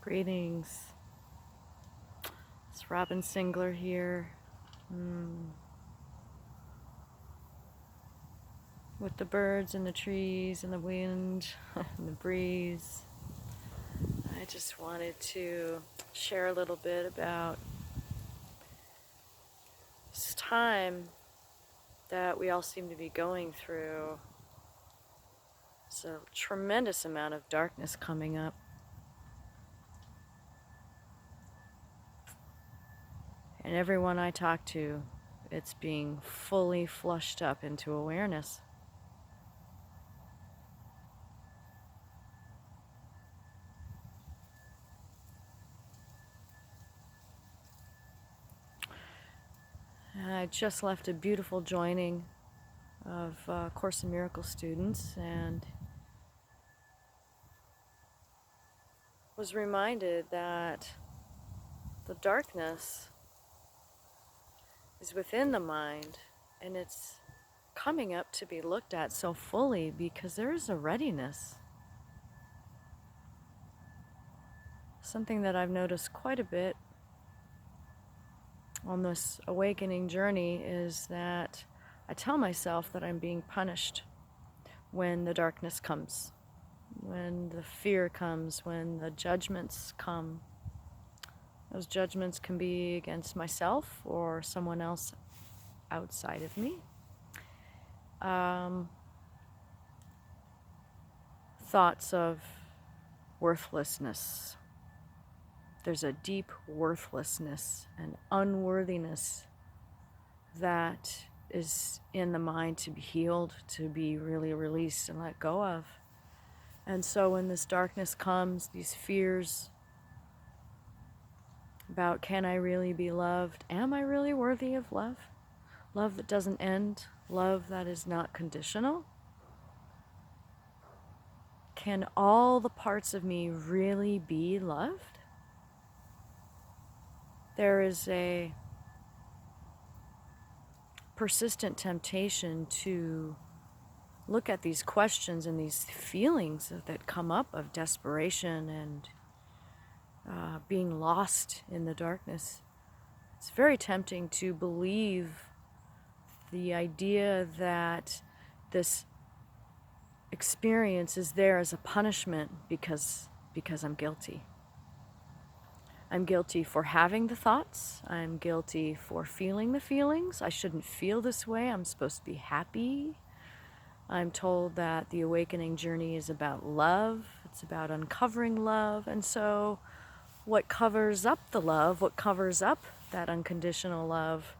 Greetings. It's Robin Singler here. With the birds and the trees and the wind and the breeze. I just wanted to share a little bit about this time that we all seem to be going through. It's a tremendous amount of darkness coming up. And everyone I talk to, it's being fully flushed up into awareness. And I just left a beautiful joining of Course in Miracles students and was reminded that the darkness is within the mind, and it's coming up to be looked at so fully because there is a readiness. Something that I've noticed quite a bit on this awakening journey is that I tell myself that I'm being punished when the darkness comes, when the fear comes, when the judgments come. Those judgments can be against myself or someone else outside of me. Thoughts of worthlessness. There's a deep worthlessness and unworthiness that is in the mind to be healed, to be really released and let go of. And so when this darkness comes, these fears about, can I really be loved? Am I really worthy of love? Love that doesn't end, love that is not conditional. Can all the parts of me really be loved? There is a persistent temptation to look at these questions and these feelings that come up of desperation and being lost in the darkness. It's very tempting to believe the idea that this experience is there as a punishment because I'm guilty. I'm guilty for having the thoughts. I'm guilty for feeling the feelings. I shouldn't feel this way. I'm supposed to be happy. I'm told that the awakening journey is about love. It's about uncovering love. And so what covers up the love, what covers up that unconditional love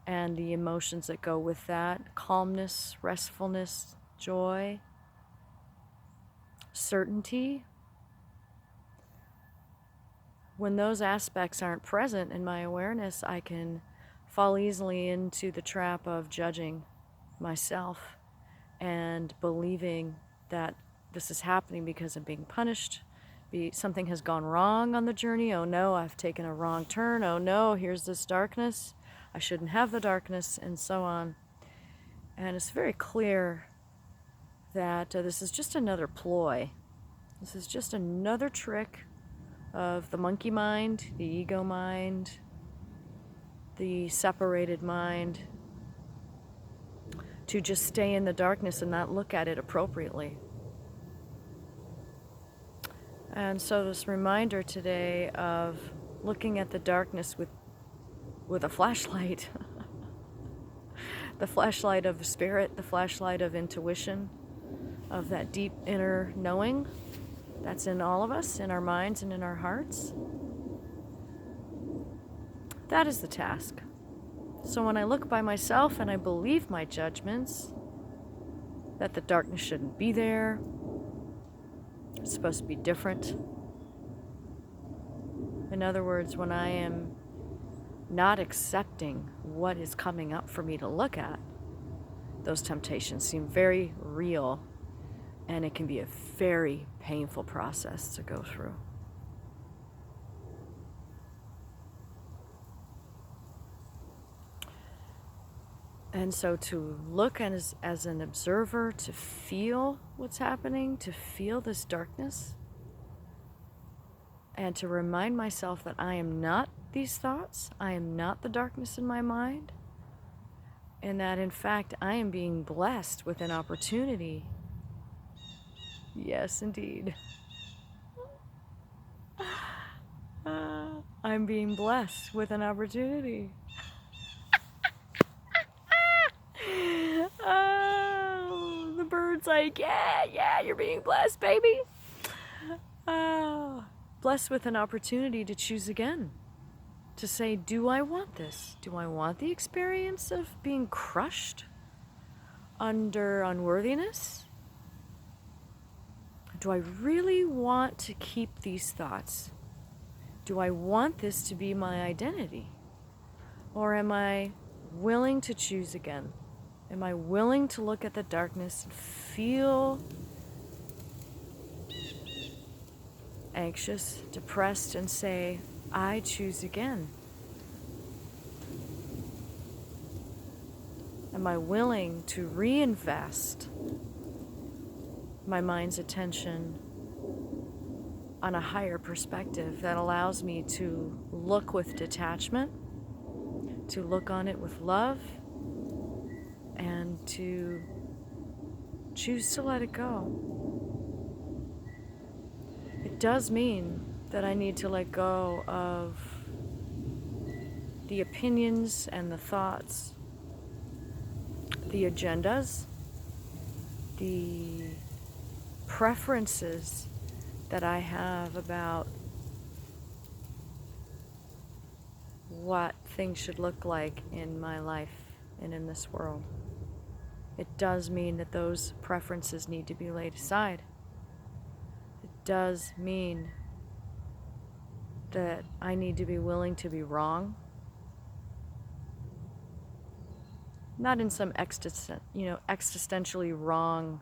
and the emotions that go with that, calmness, restfulness, joy, certainty, when those aspects aren't present in my awareness, I can fall easily into the trap of judging myself and believing that this is happening because I'm being punished. Something has gone wrong on the journey. Oh no, I've taken a wrong turn. Oh no, here's this darkness. I shouldn't have the darkness, and so on. And it's very clear that this is just another ploy. This is just another trick of the monkey mind, the ego mind, the separated mind, to just stay in the darkness and not look at it appropriately. And so this reminder today of looking at the darkness with a flashlight, the flashlight of spirit, the flashlight of intuition, of that deep inner knowing that's in all of us, in our minds and in our hearts. That is the task. So when I look by myself and I believe my judgments, that the darkness shouldn't be there, it's supposed to be different. In other words, when I am not accepting what is coming up for me to look at, those temptations seem very real, and it can be a very painful process to go through. And so to look as an observer, to feel what's happening, to feel this darkness, and to remind myself that I am not these thoughts, I am not the darkness in my mind, and that in fact I am being blessed with an opportunity. Yes, indeed. I'm being blessed with an opportunity. Oh, the bird's like, yeah, you're being blessed, baby. Blessed with an opportunity to choose again. To say, do I want this? Do I want the experience of being crushed under unworthiness? Do I really want to keep these thoughts? Do I want this to be my identity? Or am I willing to choose again? Am I willing to look at the darkness and feel anxious, depressed, and say, I choose again? Am I willing to reinvest my mind's attention on a higher perspective that allows me to look with detachment, to look on it with love, and to choose to let it go? It does mean that I need to let go of the opinions and the thoughts, the agendas, the preferences that I have about what things should look like in my life and in this world. It does mean that those preferences need to be laid aside. It does mean that I need to be willing to be wrong. Not in some existentially wrong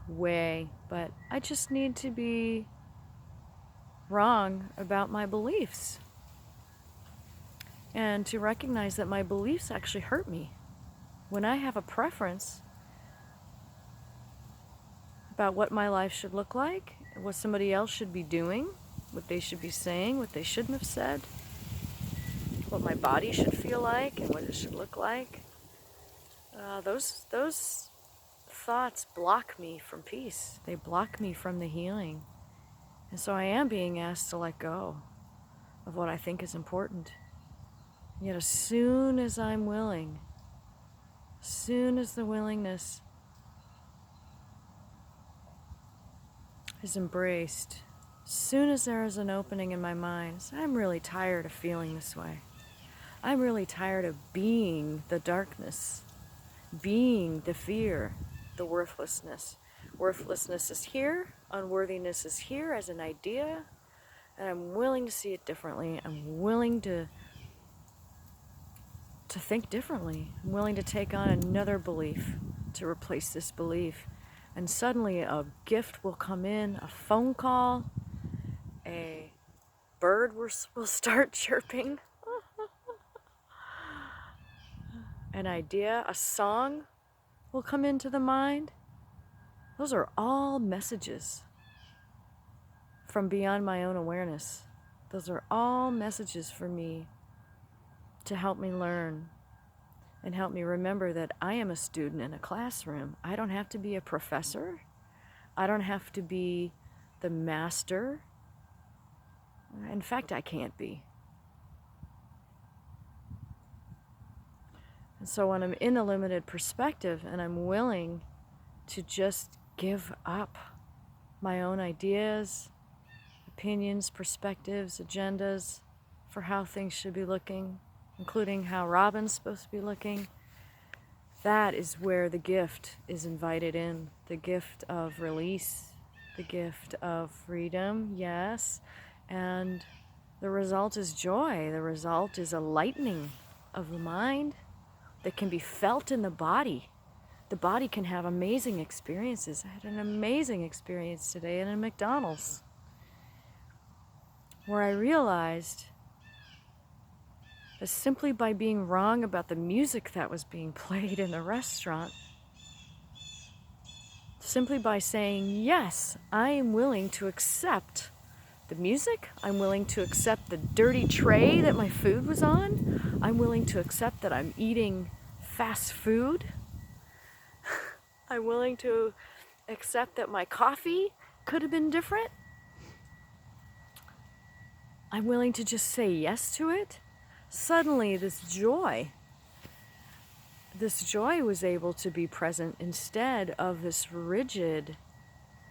way, but I just need to be wrong about my beliefs. And to recognize that my beliefs actually hurt me. When I have a preference about what my life should look like, what somebody else should be doing, what they should be saying, what they shouldn't have said, what my body should feel like and what it should look like, those thoughts block me from peace. They block me from the healing. And so I am being asked to let go of what I think is important. Yet as soon as I'm willing, as soon as the willingness is embraced, as soon as there is an opening in my mind, I'm really tired of feeling this way. I'm really tired of being the darkness, being the fear, the worthlessness. Worthlessness is here, unworthiness is here as an idea, and I'm willing to see it differently. I'm willing to think differently. I'm willing to take on another belief to replace this belief. And suddenly a gift will come in, a phone call, a bird will start chirping, an idea, a song will come into the mind. Those are all messages from beyond my own awareness. Those are all messages for me to help me learn and help me remember that I am a student in a classroom. I don't have to be a professor. I don't have to be the master. In fact, I can't be. And so when I'm in a limited perspective and I'm willing to just give up my own ideas, opinions, perspectives, agendas for how things should be looking, including how Robin's supposed to be looking, that is where the gift is invited in. The gift of release, the gift of freedom, yes, and the result is joy. The result is a lightening of the mind that can be felt in the body. The body can have amazing experiences. I had an amazing experience today in a McDonald's where I realized that simply by being wrong about the music that was being played in the restaurant, simply by saying, yes, I am willing to accept the the music. I'm willing to accept the dirty tray that my food was on. I'm willing to accept that I'm eating fast food. I'm willing to accept that my coffee could have been different. I'm willing to just say yes to it. Suddenly this joy was able to be present instead of this rigid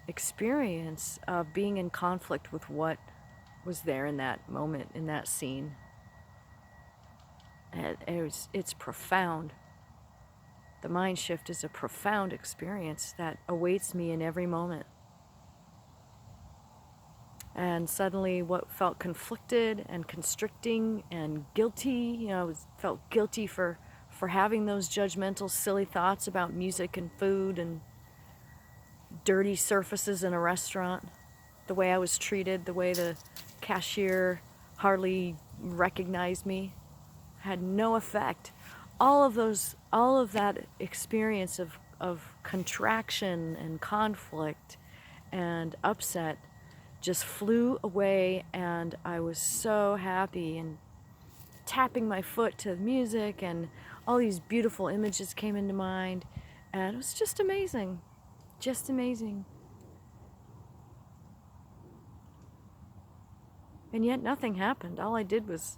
experience of being in conflict with what was there in that moment, in that scene. And it's profound. The mind shift is a profound experience that awaits me in every moment. And suddenly what felt conflicted and constricting and guilty, felt guilty for having those judgmental, silly thoughts about music and food and dirty surfaces in a restaurant, the way I was treated, the way the cashier hardly recognized me, had no effect. All of that experience of contraction and conflict and upset just flew away, and I was so happy and tapping my foot to the music, and all these beautiful images came into mind, and it was just amazing. Just amazing. And yet nothing happened. All I did was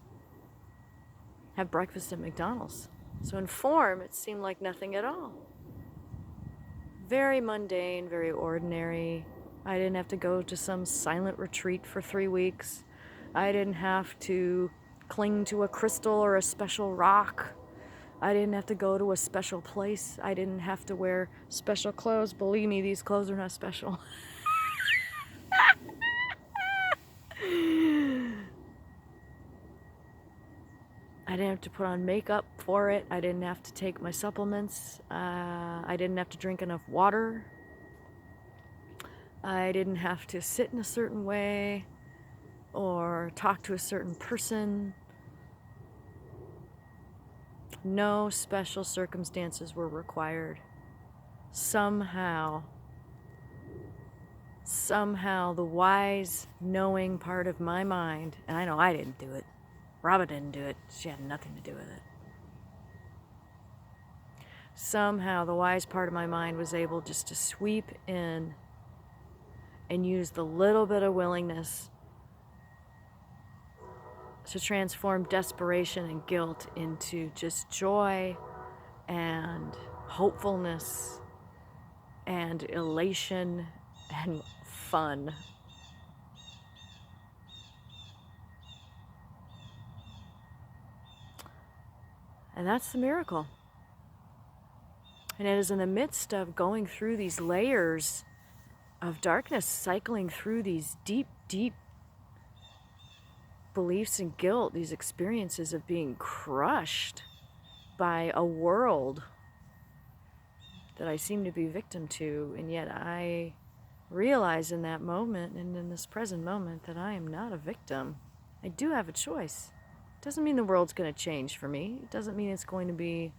have breakfast at McDonald's. So in form, it seemed like nothing at all. Very mundane, very ordinary. I didn't have to go to some silent retreat for 3 weeks. I didn't have to cling to a crystal or a special rock. I didn't have to go to a special place. I didn't have to wear special clothes. Believe me, these clothes are not special. I didn't have to put on makeup for it. I didn't have to take my supplements. I didn't have to drink enough water. I didn't have to sit in a certain way or talk to a certain person. No special circumstances were required. Somehow, the wise, knowing part of my mind, and I know I didn't do it, Robin didn't do it, she had nothing to do with it. Somehow the wise part of my mind was able just to sweep in and use the little bit of willingness to transform desperation and guilt into just joy and hopefulness and elation and fun. And that's the miracle. And it is in the midst of going through these layers of darkness, cycling through these deep, deep beliefs and guilt, these experiences of being crushed by a world that I seem to be victim to, and yet I realize in that moment and in this present moment that I am not a victim. I do have a choice. It doesn't mean the world's going to change for me. It doesn't mean it's going to be,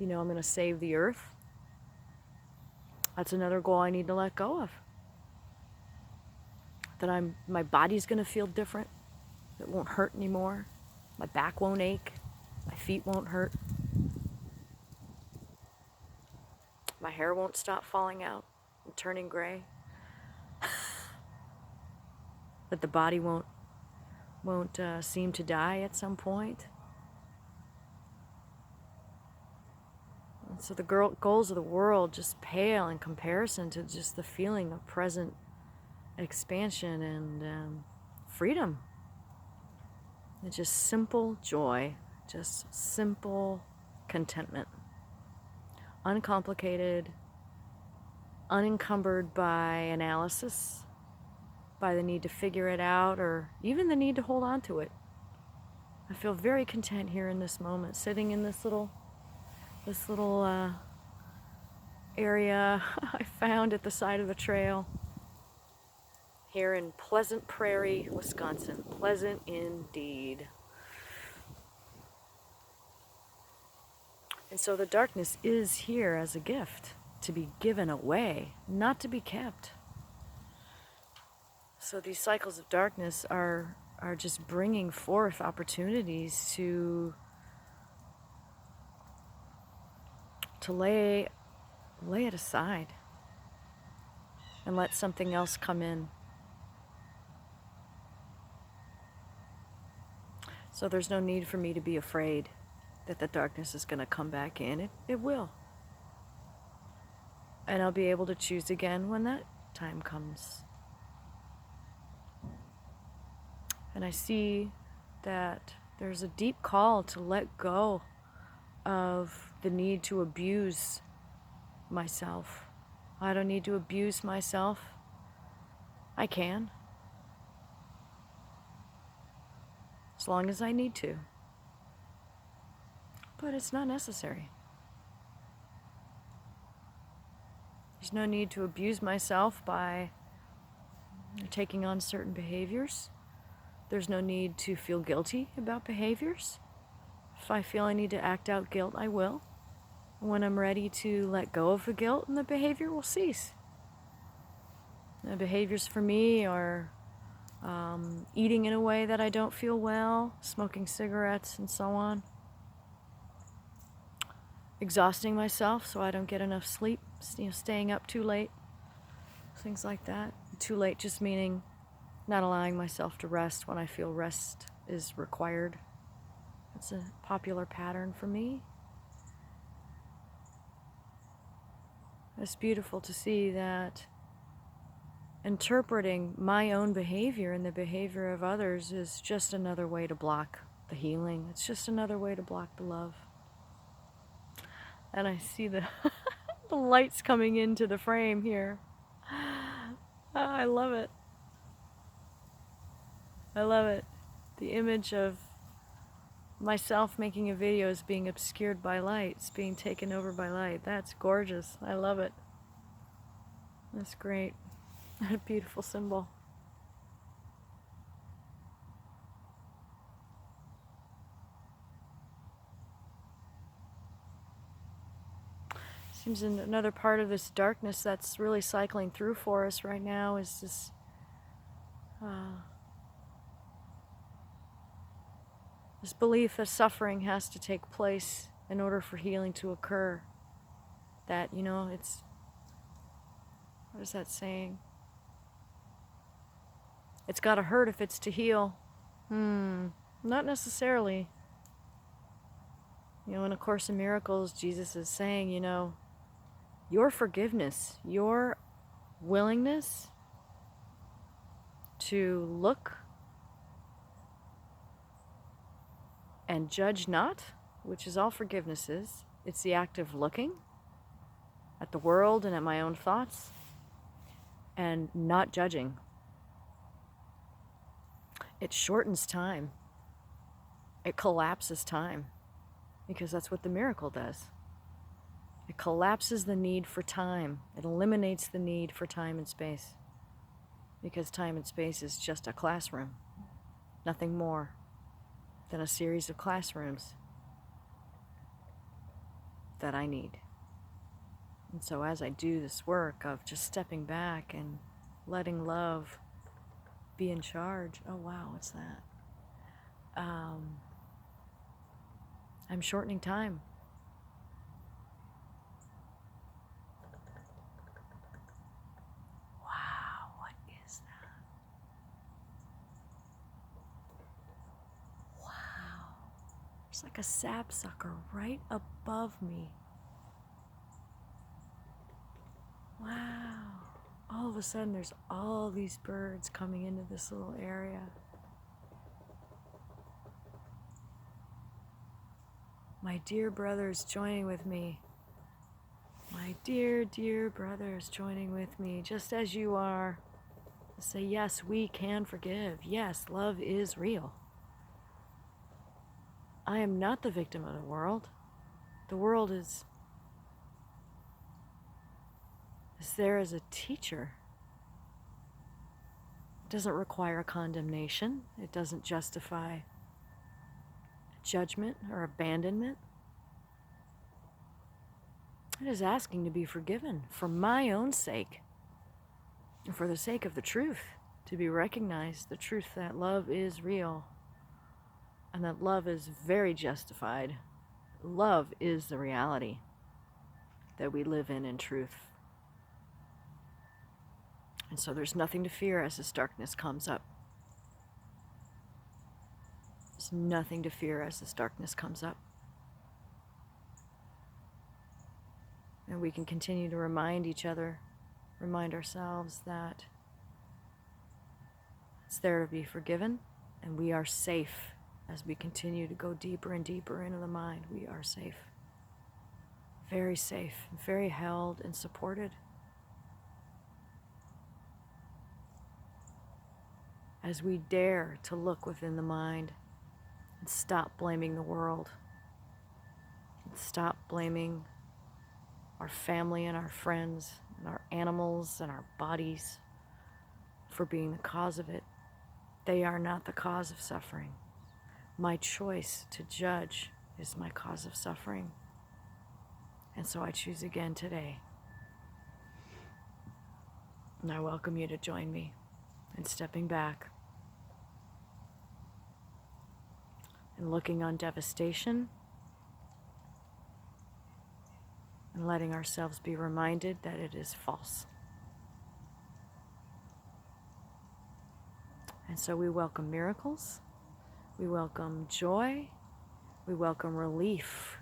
I'm going to save the earth. That's another goal I need to let go of. That my body's going to feel different. It won't hurt anymore. My back won't ache. My feet won't hurt. My hair won't stop falling out and turning gray. That the body won't seem to die at some point. And so the goals of the world just pale in comparison to just the feeling of present expansion and freedom. It's just simple joy, just simple contentment. Uncomplicated, unencumbered by analysis, by the need to figure it out, or even the need to hold on to it. I feel very content here in this moment, sitting in this little area I found at the side of the trail here in Pleasant Prairie, Wisconsin. Pleasant indeed. And so the darkness is here as a gift to be given away, not to be kept. So these cycles of darkness are just bringing forth opportunities to lay it aside and let something else come in. So there's no need for me to be afraid that the darkness is going to come back in. It will. And I'll be able to choose again when that time comes. And I see that there's a deep call to let go of the need to abuse myself. I don't need to abuse myself. I can, as long as I need to. But it's not necessary. There's no need to abuse myself by taking on certain behaviors. There's no need to feel guilty about behaviors. If I feel I need to act out guilt, I will. When I'm ready to let go of the guilt, and the behavior will cease. The behaviors for me are eating in a way that I don't feel well, smoking cigarettes, and so on. Exhausting myself so I don't get enough sleep, staying up too late, things like that. Too late just meaning not allowing myself to rest when I feel rest is required. That's a popular pattern for me. It's beautiful to see that interpreting my own behavior and the behavior of others is just another way to block the healing. It's just another way to block the love. And I see the the lights coming into the frame here. I love it. I love it. The image of myself making a video is being obscured by light. It's being taken over by light. That's gorgeous. I love it. That's great. A beautiful symbol. Seems another part of this darkness that's really cycling through for us right now is this this belief that suffering has to take place in order for healing to occur. That, it's, what is that saying? It's got to hurt if it's to heal. Not necessarily. In A Course in Miracles, Jesus is saying, your forgiveness, your willingness to look and judge not, which is all forgiveness is. It's the act of looking at the world and at my own thoughts and not judging. It shortens time. It collapses time, because that's what the miracle does. It collapses the need for time. It eliminates the need for time and space, because time and space is just a classroom, nothing more than a series of classrooms that I need. And so as I do this work of just stepping back and letting love be in charge, oh wow, what's that? I'm shortening time. Wow, what is that? Wow. There's like a sapsucker right above me. Wow. All of a sudden there's all these birds coming into this little area. My dear brothers joining with me. My dear, dear brothers joining with me, just as you are. Say, yes, we can forgive. Yes, love is real. I am not the victim of the world. The world is there as a teacher. It doesn't require condemnation. It doesn't justify judgment or abandonment. It is asking to be forgiven for my own sake and for the sake of the truth. to be recognized, the truth that love is real and that love is very justified. Love is the reality that we live in truth. And so there's nothing to fear as this darkness comes up. There's nothing to fear as this darkness comes up. And we can continue to remind each other, remind ourselves that it's there to be forgiven, and we are safe as we continue to go deeper and deeper into the mind. We are safe. Very safe, very held and supported. As we dare to look within the mind and stop blaming the world, and stop blaming our family and our friends and our animals and our bodies for being the cause of it. They are not the cause of suffering. My choice to judge is my cause of suffering. And so I choose again today. And I welcome you to join me in stepping back and looking on devastation and letting ourselves be reminded that it is false. And so we welcome miracles, we welcome joy, we welcome relief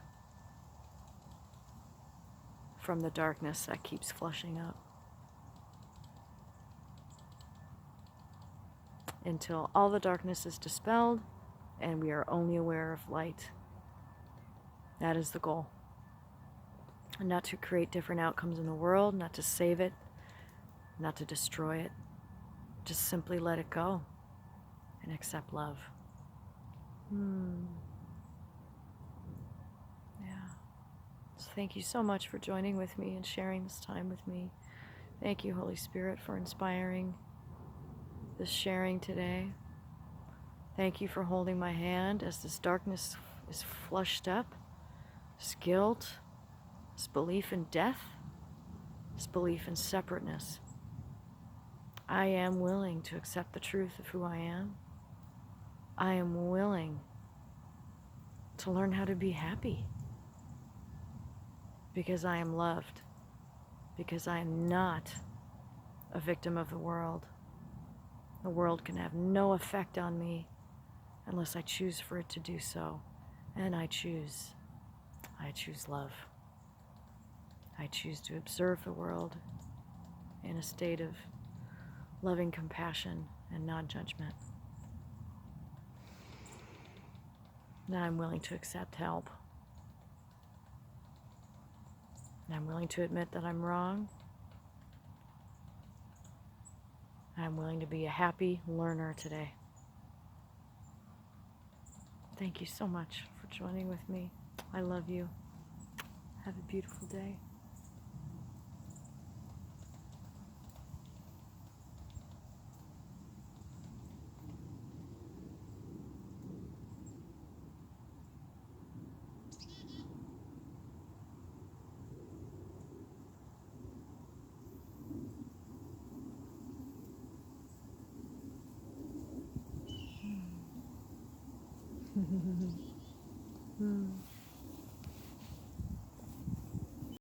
from the darkness that keeps flushing up, until all the darkness is dispelled and we are only aware of light. That is the goal. And not to create different outcomes in the world, not to save it, not to destroy it. Just simply let it go and accept love. Yeah. So thank you so much for joining with me and sharing this time with me. Thank you, Holy Spirit, for inspiring this sharing today. Thank you for holding my hand as this darkness is flushed up, this guilt, this belief in death, this belief in separateness. I am willing to accept the truth of who I am. I am willing to learn how to be happy because I am loved, because I am not a victim of the world. The world can have no effect on me unless I choose for it to do so. And I choose love. I choose to observe the world in a state of loving compassion and non-judgment. Now I'm willing to accept help. And I'm willing to admit that I'm wrong. I'm willing to be a happy learner today. Thank you so much for joining with me. I love you. Have a beautiful day.